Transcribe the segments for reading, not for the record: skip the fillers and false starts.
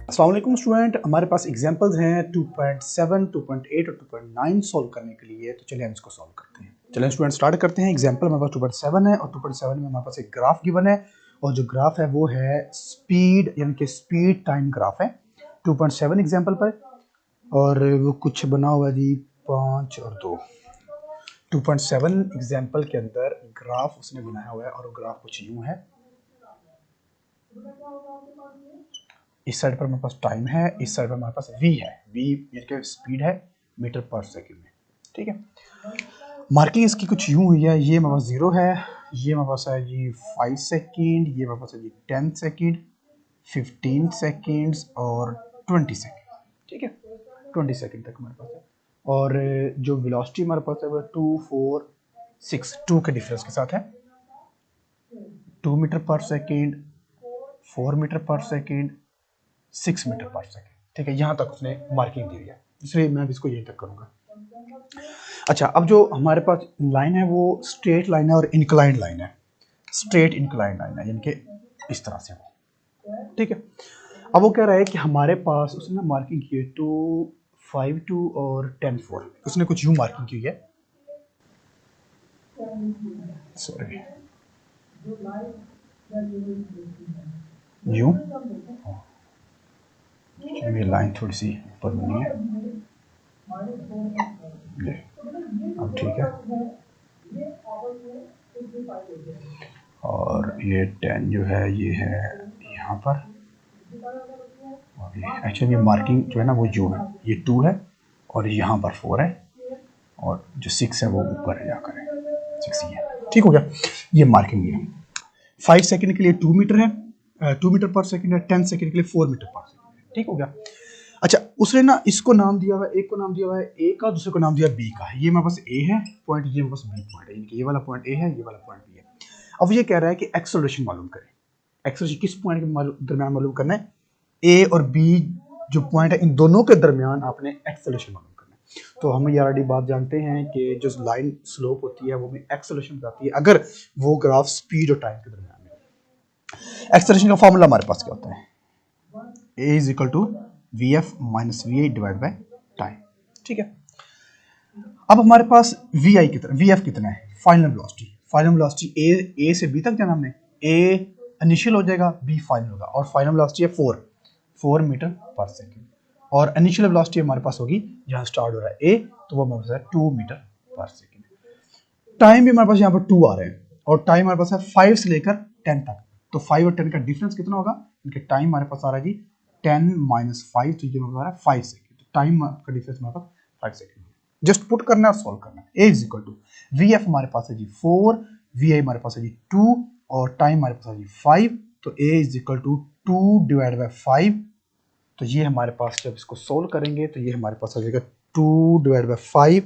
अस्सलाम वालेकुम स्टूडेंट, हमारे पास एग्जांपल्स हैं 2.7, 2.8 और 2.9 सॉल्व करने के लिए। तो चलिए हम इसको सॉल्व करते हैं। चलिए स्टूडेंट स्टार्ट करते हैं। एग्जांपल हमारे पास 2.7 है और 2.7 में हमारे पास एक ग्राफ गिवन है और जो ग्राफ है वो है स्पीड, यानी कि स्पीड टाइम ग्राफ है 2.7 एग्जांपल पर। और वो कुछ बना हुआ है जी 5 और 2। 2.7 एग्जांपल के अंदर ग्राफ उसने बनाया हुआ है और वो ग्राफ कुछ यूं है। इस साइड पर हमारे पास टाइम है, इस साइड पर हमारे पास v है। v यानी कि स्पीड है मीटर पर सेकंड में। ठीक है, मार्किंग इसकी कुछ यूं हुई है। ये हमारे पास 0 है, ये हमारे पास है जी 5 सेकंड, ये हमारे पास है जी 10 सेकंड, 15 सेकंड्स और 20 सेकंड। ठीक है, 20 सेकंड तक हमारे पास है। और जो वेलोसिटी हमारे पास है वो 2, 4, 6 2 के डिफरेंस के साथ है। 2 मीटर पर सेकंड, 4 मीटर पर सेकंड, 6 मीटर पर सेकंड। ठीक है, यहां तक उसने मार्किंग दी है, इसलिए मैं इसको यहीं तक करूंगा। अच्छा, अब जो हमारे पास लाइन है वो स्ट्रेट लाइन है और इंक्लाइंड लाइन है। स्ट्रेट इंक्लाइंड लाइन है, यानी कि इस तरह से वो। ठीक है, अब वो कह रहा है कि हमारे पास उसने मार्किंग की है 2, 5, 2 और 10, 4। उसने कुछ यूं मार्किंग की है, सॉरी यूं। ये लाइन थोड़ी सी ऊपर बनी है, ये अब ठीक है। और ये 10 जो है ये है यहाँ पर, और ये एक्चुअली मार्किंग जो है ना वो यू है, ये 2 है और यहाँ पर 4 है और जो 6 है वो ऊपर है जाकर है, 6 ही है। ठीक हो गया, ये मार्किंग है। 5 सेकंड के लिए 2 मीटर है, 2 मीटर पर सेकंड है। 10 सेकंड के लिए 4 मीटर पर सेकंड है। ठीक हो गया। अच्छा, उसने ना इसको नाम दिया हुआ है, एक को नाम दिया हुआ है ए का, दूसरे को नाम दिया बी का। ये मेरे पास ए है पॉइंट, ये मेरे पास बी पॉइंट है, यानी कि ये वाला पॉइंट ए है, ये वाला पॉइंट बी है। अब ये कह रहा है कि एक्सेलरेशन मालूम करें। एक्सेलरेशन किस पॉइंट के दरमियान मालूम करना है? ए और बी जो पॉइंट है इन दोनों के दरमियान आपने एक्सेलरेशन मालूम करना है। तो हम ये ऑलरेडी बात जानते हैं कि जो लाइन स्लोप होती है वो में एक्सेलरेशन बताती है अगर वो ग्राफ स्पीड और टाइम के दरमियान है। एक्सेलरेशन का फॉर्मूला हमारे पास क्या होता है? A is equal to V F minus V I divide by time. ठीक है, अब हमारे पास वी आई कितना, वी एफ कितना है? Final velocity. फाइनल वेलोसिटी ए से बी तक जाना हमने। ए इनिशियल हो जाएगा, बी फाइनल होगा, और फाइनल वेलोसिटी है 4 मीटर पर सेकंड। और इनिशियल वेलोसिटी हमारे पास होगी जहां स्टार्ट हो रहा है ए, तो वो हमारे पास है 2 मीटर पर सेकंड। टाइम भी हमारे पास यहाँ पर 2 आ रहे हैं और टाइम हमारे पास है 5 से लेकर 10 तक। तो 5 और 10 का डिफरेंस कितना होगा? क्योंकि टाइम हमारे पास आ रहा है जी 10 माइनस 5, तो ये हमारा 5 सेकंड। तो टाइम का डिफरेंस हमारे पास 5 सेकंड। जस्ट पुट करना है और सॉल्व करना है। A is equal to V F हमारे पास है जी 4, वी आई हमारे पास है जी 2 और टाइम हमारे पास है जी 5। तो A is equal to 2 divide by 5। तो ये हमारे पास जब इसको सोल्व करेंगे तो ये हमारे पास आ जाएगा 2 divide by 5,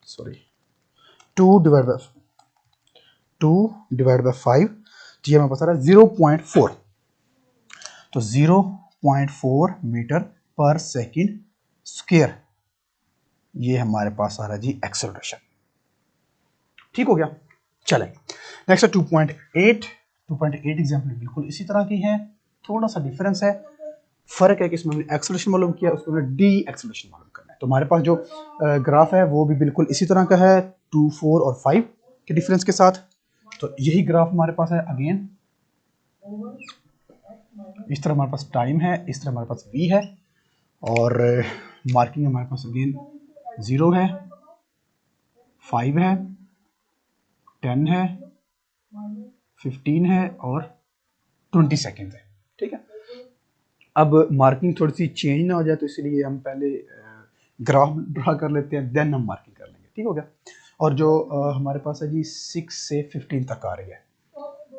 sorry 2 divide by 5, तो ये हमारे पास आ रहा है 0.4। तो 0.4 मीटर पर सेकंड स्क्वायर ये हमारे पास आ रहा है जी एक्सेलरेशन। ठीक हो गया। चले नेक्स्ट है 2.8। 2.8 एग्जाम्पल बिल्कुल इसी तरह की है, थोड़ा सा डिफरेंस है। फर्क है कि इसमें हमने एक्सेलरेशन मालूम किया, उसमें हमने डी एक्सेलरेशन मालूम करना है। तो हमारे पास जो ग्राफ है वो भी बिल्कुल इसी तरह का है, 2, 4 और 5 के डिफरेंस के साथ। तो यही ग्राफ हमारे पास है अगेन। इस तरह हमारे पास टाइम है, इस तरह हमारे पास v है और मार्किंग हमारे पास अगेन 0 है, 5 है, 10 है, 15 है और 20 सेकेंड है। ठीक है, अब मार्किंग थोड़ी सी चेंज ना हो जाए तो इसलिए हम पहले ग्राफ ड्रा कर लेते हैं, देन हम मार्किंग कर लेंगे। ठीक हो गया। और जो हमारे पास है जी 6 से 15 तक आ रही है,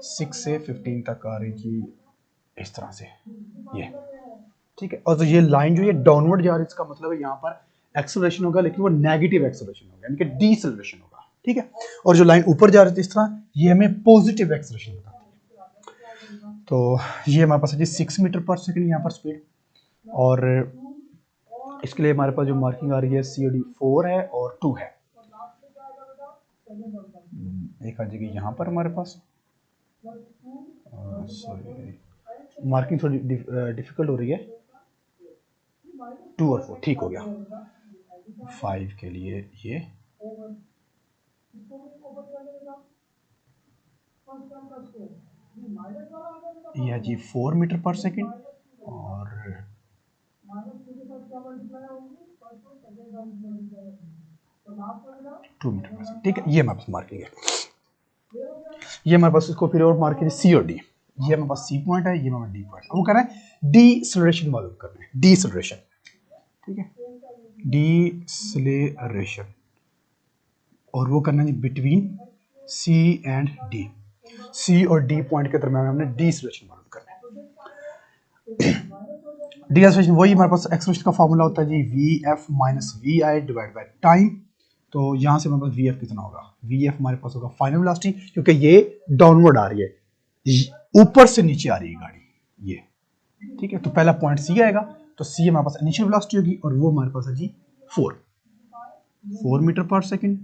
6 से 15 तक आ रही जी इस तरह से ये। ठीक है, और तो ये लाइन जो है डाउनवर्ड जा रही है, इसका मतलब है यहाँ पर एक्सेलरेशन होगा, लेकिन वो नेगेटिव एक्सेलरेशन होगा, यानी कि डीसेलरेशन होगा। ठीक है, और जो लाइन ऊपर जा रही थी इस तरह, ये हमें पॉजिटिव एक्सेलरेशन बताती है। तो ये हमारे पास है जी 6 मीटर पर सेकंड यहाँ पर स्पीड, और इसके लिए हमारे पास जो मार्किंग आ रही है COD 4 है और 2 है। एक आ जाएगी यहाँ पर हमारे पास, सॉरी मार्किंग थोड़ी डिफिकल्ट हो रही है। 2 और 4 ठीक हो गया। 5 के लिए ये है जी 4 मीटर पर सेकंड और 2 मीटर पर सेकंड। ठीक है, ये हमारे पास मार्किंग है। ये हमारे पास इसको फिर और मार्किंग है सी और डी। ये हमारे पास सी पॉइंट है, ये हमारा डी पॉइंट। वो कह रहा है डीसलेरेशन मालूम करना है, डीसलेरेशन। ठीक है, डीसलेरेशन और वो करना है बिटवीन सी एंड डी। सी और डी पॉइंट के दरम्यान हमने डीसलेरेशन मालूम करना है। डीसलेरेशन वही हमारे पास एक्सलेरेशन का फॉर्मूला होता है जी V F minus V I divide by time. तो यहाँ से हमारे पास वी एफ कितना होगा, वी एफ हमारे पास होगा फाइनल वेलोसिटी, क्योंकि ये डाउनवर्ड आ रही है, ऊपर से नीचे आ रही है गाड़ी ये। ठीक है, तो पहला पॉइंट सी आएगा, तो सी हमारे पास इनिशियल वेलोसिटी होगी और वो हमारे पास है जी 4 मीटर पर सेकंड।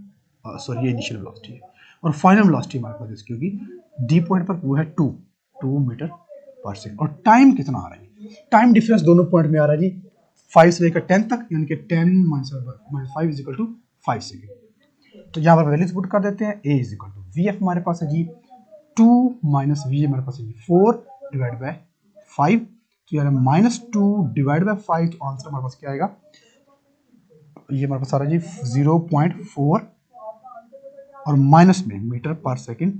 सॉरी, ये इनिशियल वेलोसिटी है और फाइनल वेलोसिटी हमारे पास इसकी होगी डी पॉइंट पर वो है 2 मीटर पर सेकंड। और टाइम कितना आ रहा है, टाइम डिफरेंस दोनों पॉइंट में आ रहा है जी 5 से लेकर 10 तक, यानी कि 10 - 5 इज इक्वल टू 5 सेकंड। तो यहाँ पर वैल्यूज पुट कर देते हैं। A is equal to V F हमारे पास है जी 2 माइनस वी हमारे पास है जी 4 डिवाइड बाय 5। तो यार -2 डिवाइड बाय 5, तो आंसर हमारे पास क्या आएगा, ये हमारे पास आ रहा है जी 0.4 और माइनस में मीटर पर सेकंड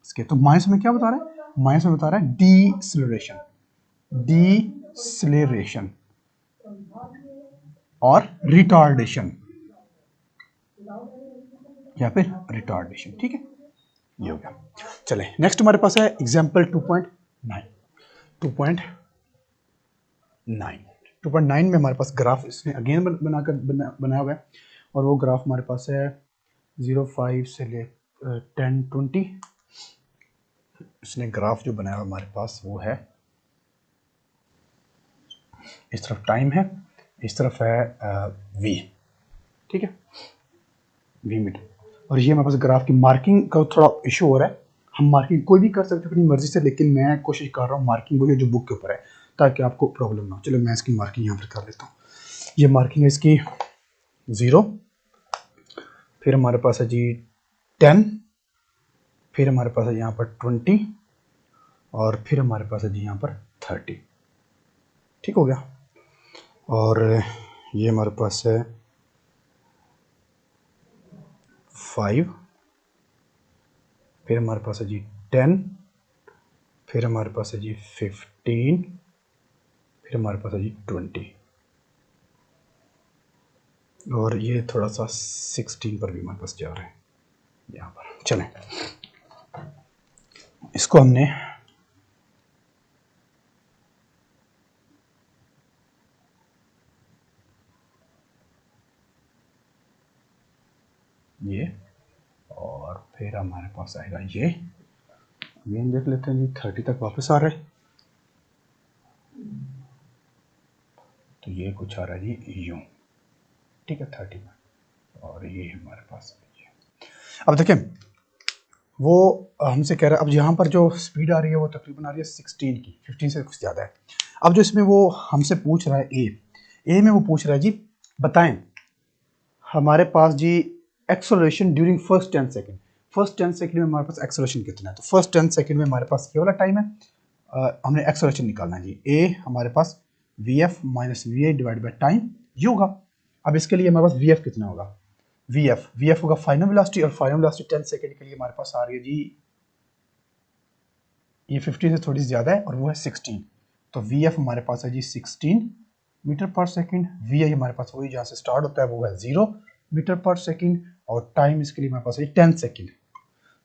इसके। तो माइनस में क्या बता रहा है, माइनस में बता रहा है डीसलेरेशन, डीसलेरेशन और रिटार्डेशन या फिर रिटार्डेशन। ठीक है, ये हो गया। चले नेक्स्ट हमारे पास है एग्जांपल 2.9। 2.9 में हमारे पास ग्राफ इसने अगेन बनाया हुआ है और वो ग्राफ हमारे पास है 0.5 से ले 10-20। इसने ग्राफ जो बनाया हुआ हमारे पास वो है, इस तरफ टाइम है, इस तरफ है वी। ठीक है, वी मीटर। और ये हमारे पास ग्राफ की मार्किंग का थोड़ा इशू हो रहा है। हम मार्किंग कोई भी कर सकते हैं अपनी मर्जी से, लेकिन मैं कोशिश कर रहा हूँ मार्किंग वही जो बुक के ऊपर है, ताकि आपको प्रॉब्लम ना हो। चलो मैं इसकी मार्किंग यहाँ पर कर लेता हूँ। ये मार्किंग है इसकी 0, फिर हमारे पास है जी 10, फिर हमारे पास है यहाँ पर 20 और फिर हमारे पास है जी यहाँ पर 30। ठीक हो गया। और ये हमारे पास है 5, फिर हमारे पास है जी 10, फिर हमारे पास है जी 15, फिर हमारे पास है जी 20 और ये थोड़ा सा 16 पर भी हमारे पास जा रहा है यहाँ पर। चलें, इसको हमने ये और फिर हमारे पास आएगा ये देख लेते हैं जी 30 तक वापस आ रहा है। तो ये कुछ आ रहा है जी यूं। ठीक है, 30 में और ये हमारे पास ये। अब देखें वो हमसे कह रहा है, अब यहाँ पर जो स्पीड आ रही है वो तकरीबन आ रही है 16 की, 15 से कुछ ज़्यादा है। अब जो इसमें वो हमसे पूछ रहा है ए में वो पूछ रहा है जी बताएं हमारे पास जी acceleration during first 10 second. First 10 second में हमारे पास एक्सेलरेशन कितना है, तो फर्स्ट 10 सेकंड में हमारे पास ये वाला टाइम है। हमने एक्सेलरेशन निकालना है जी। ए हमारे पास V F minus V A divide by time ये होगा। अब इसके लिए हमारे पास वी एफ कितना होगा, वी एफ होगा फाइनल वेलोसिटी, और फाइनल वेलोसिटी 10 सेकंड के लिए हमारे पास आ रही है जी ये 50 से थोड़ी ज़्यादा है और वो है 16। तो वी एफ हमारे पास है जी 16 मीटर पर सेकंड। वी आई हमारे पास वही जहाँ से स्टार्ट होता है वो है 0 मीटर पर सेकंड और टाइम इसके लिए हमारे पास है 10 सेकंड।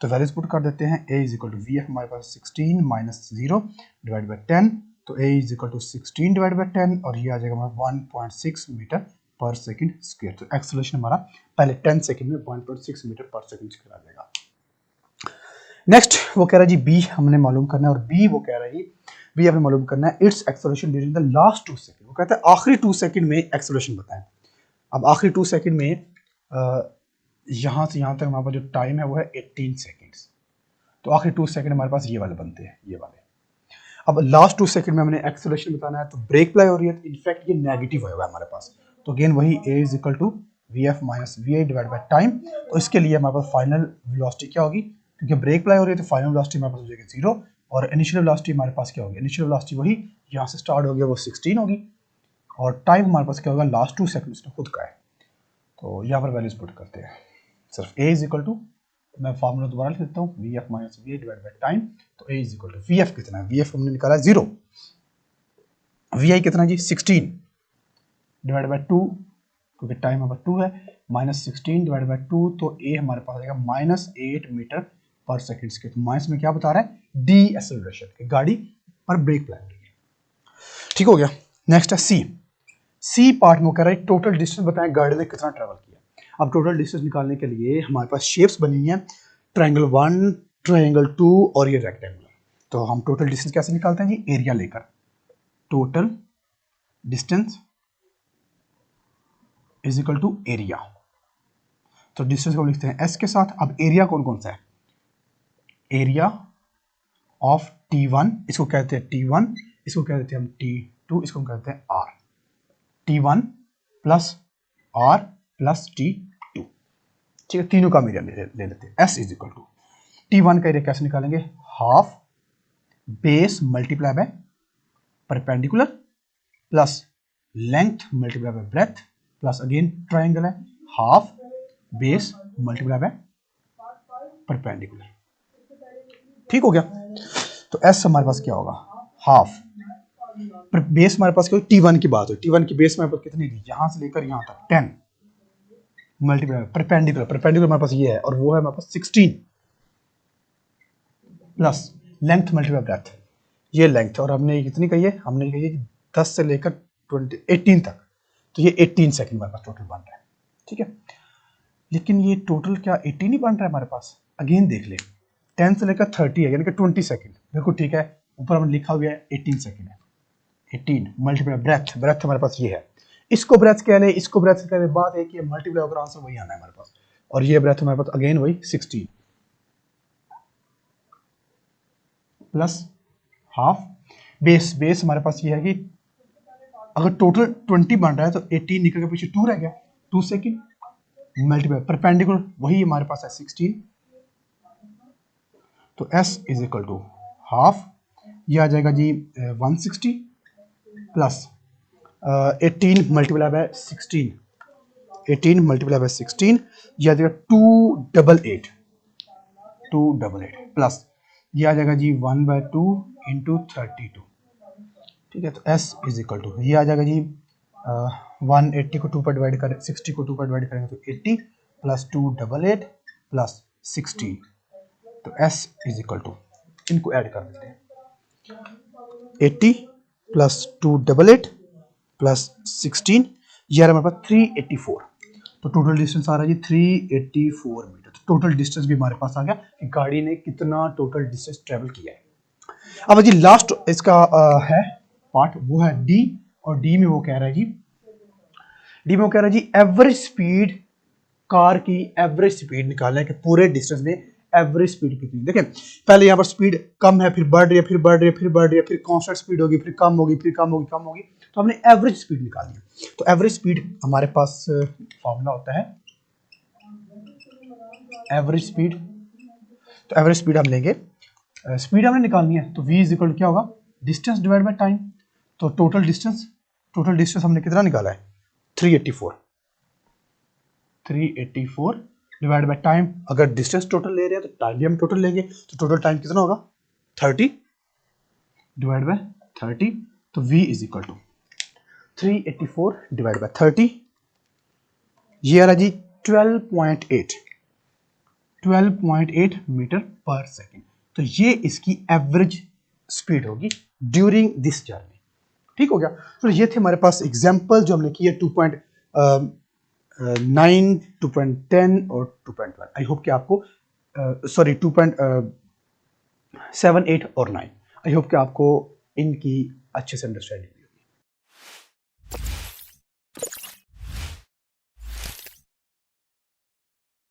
तो वैल्यूज पुट कर देते हैं। A is equal to V F हमारे पास 16 माइनस 0 डिवाइड बाई 10, तो A is equal to 16 divide by 10 और ये आ जाएगा हमारा 1.6 मीटर पर सेकंड स्क्वायर। तो एक्सेलरेशन हमारा पहले 10 सेकंड में 1.6 मीटर पर सेकंड स्क्वायर आ जाएगा। नेक्स्ट वो कह रहा है जी बी हमने मालूम करना है, और बी वो कह रहा है जी बी हमें मालूम करना है it's acceleration during the last 2 second. वो कहता है आखिरी 2 सेकंड में एक्सेलरेशन बताएं। अब आखिरी 2 सेकंड में यहाँ से यहाँ तक हमारे पास जो टाइम है वो है 18 सेकंड्स। तो आखिरी 2 सेकंड हमारे पास ये वाले बनते हैं, ये वाले। अब लास्ट 2 सेकंड में हमने एक्सेलरेशन बताना है, तो ब्रेक अप्लाई हो रही है, तो इनफैक्ट ये नेगेटिव होगा हमारे पास, तो अगेन वही a is equal to V F minus V I divide by time. तो इसके लिए हमारे पास फाइनल वेलोसिटी क्या होगी, क्योंकि ब्रेक अप्लाई हो रही है तो फाइनल वेलोसिटी हमारे पास हो जाएगी 0, और इनिशियल वेलोसिटी हमारे पास क्या होगी, इनिशियल वेलोसिटी वही यहाँ से स्टार्ट हो गया वो 16 होगी, और टाइम हमारे पास क्या होगा लास्ट 2 सेकंड उसने खुद का है। तो यहाँ पर वैल्यूज पुट करते हैं, सिर्फ a इज इक्वल टू, मैं फार्मूला दोबारा लिख देता हूँ, V F minus V I divide by time. तो a is equal to V F कितना है, वी एफ हमने निकाला 0, वी आई कितना जी 16 डिवाइड बाई 2, क्योंकि टाइम हमारा 2 है, माइनस 16 डिवाइड बाई 2, तो a हमारे पास आएगा -8 मीटर पर सेकेंड स्क्वायर। माइनस में क्या बता रहा है, डी एक्सेलरेशन, गाड़ी पर ब्रेक अप्लाई हो रही है। ठीक हो गया। नेक्स्ट है सी पार्ट में कह रहा है टोटल डिस्टेंस बताएं गाड़ी ने कितना ट्रेवल किया। अब टोटल डिस्टेंस निकालने के लिए हमारे पास शेप्स बनी है, ट्रायंगल 1, ट्रायंगल 2 और ये रेक्टेंगल। तो हम टोटल डिस्टेंस कैसे निकालते हैं जी, एरिया लेकर, total distance is equal to area. तो डिस्टेंस को लिखते हैं एस के साथ। अब एरिया कौन कौन सा है, एरिया ऑफ T1, इसको कहते हैं T1, इसको कहते हैं हम T2, इसको कहते हैं R, T1 plus R plus T2। ठीक है, तीनों का एरिया ले लेते हैं। S is equal to T1 का एरिया कैसे निकालेंगे, half base multiply by perpendicular plus length multiply by breadth plus again triangle है, half base multiply by perpendicular. ठीक हो गया। तो S हमारे पास क्या होगा, हाफ, बेस हमारे पास क्या, T1 की बात हो, T1 की बेस हमारे पास कितनी थी, यहां से लेकर यहां तक 10 मल्टीप्लाई परपेंडिकुलर, परपेंडिकुलर हमारे पास ये है और वो है हमारे पास 16 प्लस लेंथ मल्टीप्लाई ब्रेथ, ये लेंथ, और हमने कितनी कही है, हमने कही है 10 से लेकर 18 तक, तो ये 18 सेकंड हमारे पास टोटल बन रहा है। ठीक है, लेकिन ये टोटल क्या 18 ही बन रहा है हमारे पास, अगेन देख ले, 10 से लेकर 30 है यानी कि 20 सेकंड, बिल्कुल ठीक है, ऊपर हमने लिखा हुआ है 18 सेकंड है, 18 मल्टीप्लाई ब्रेथ, ब्रेथ हमारे पास ये है, इसको ब्रेथ कह ले, इसको ब्रेथ कह ले, बात है कि मल्टीप्लाई होकर आंसर वही आना है हमारे पास, और ये ब्रेथ हमारे पास अगेन वही 16 प्लस हाफ बेस, बेस हमारे पास ये है कि अगर टोटल 20 बन रहा है तो 18 निकल के पीछे 2 रह गया, 2 सेकंड मल्टीप्लाई परपेंडिकुलर वही हमारे पास है 16, तो S is equal to half, ये आ जाएगा जी 160 plus 18 multiply by 16, 18 multiply by 16, ये आ जाएगा 288 प्लस ये आ जाएगा जी 1/2 इंटू 32। ठीक है, तो S इज इक्वल टू ये आ जाएगा जी 180 को 2 पर डिवाइड करें, 60 को 2 पर डिवाइड करेंगे तो 80 प्लस 288 प्लस 16, तो S इज इक्वल टू, इनको ऐड कर देते हैं, 80 प्लस 288 प्लस 16, ये हमारे पास 384, तो टोटल डिस्टेंस आ रहा है जी 384 मीटर। तो टोटल डिस्टेंस भी हमारे पास आ गया कि गाड़ी ने कितना टोटल डिस्टेंस ट्रेवल किया है। अब जी लास्ट इसका है पार्ट, वो है डी, और डी में वो कह रहा है जी, डी में वो कह रहा है जी एवरेज स्पीड, कार की एवरेज स्पीड निकालना है कि पूरे डिस्टेंस में एवरेज स्पीड कितनी। देखें पहले यहाँ पर स्पीड कम है, फिर बढ़ रही है, फिर बढ़ रही है, फिर बढ़ रही है, फिर कांस्टेंट स्पीड होगी, फिर कम होगी, फिर कम होगी, कम होगी, तो हमने एवरेज स्पीड निकालनी है। तो एवरेज स्पीड हमारे पास फॉर्मूला होता है एवरेज स्पीड, तो एवरेज स्पीड हम लेंगे, स्पीड हमने निकालनी है तो v इज इक्वल क्या होगा, डिस्टेंस डिवाइड बाय टाइम। तो टोटल डिस्टेंस हमने कितना निकाला है 384 डिवाइड बाय टाइम। अगर डिस्टेंस टोटल ले रहे हैं तो टाइम भी हम टोटल लेंगे, तो टोटल टाइम कितना होगा 30 डिवाइड बाय 30, तो v is equal to 384 divide by 30, ये आ रहा जी 12.8 मीटर पर सेकेंड। तो ये इसकी एवरेज स्पीड होगी ड्यूरिंग दिस जर्नी। ठीक हो गया। तो ये थे हमारे पास एग्जाम्पल जो हमने किए 2.9, 2.10 और 2.1। आई होप कि आपको सॉरी 2.7, 8 और 9, आई होप कि आपको इनकी अच्छे से अंडरस्टैंडिंग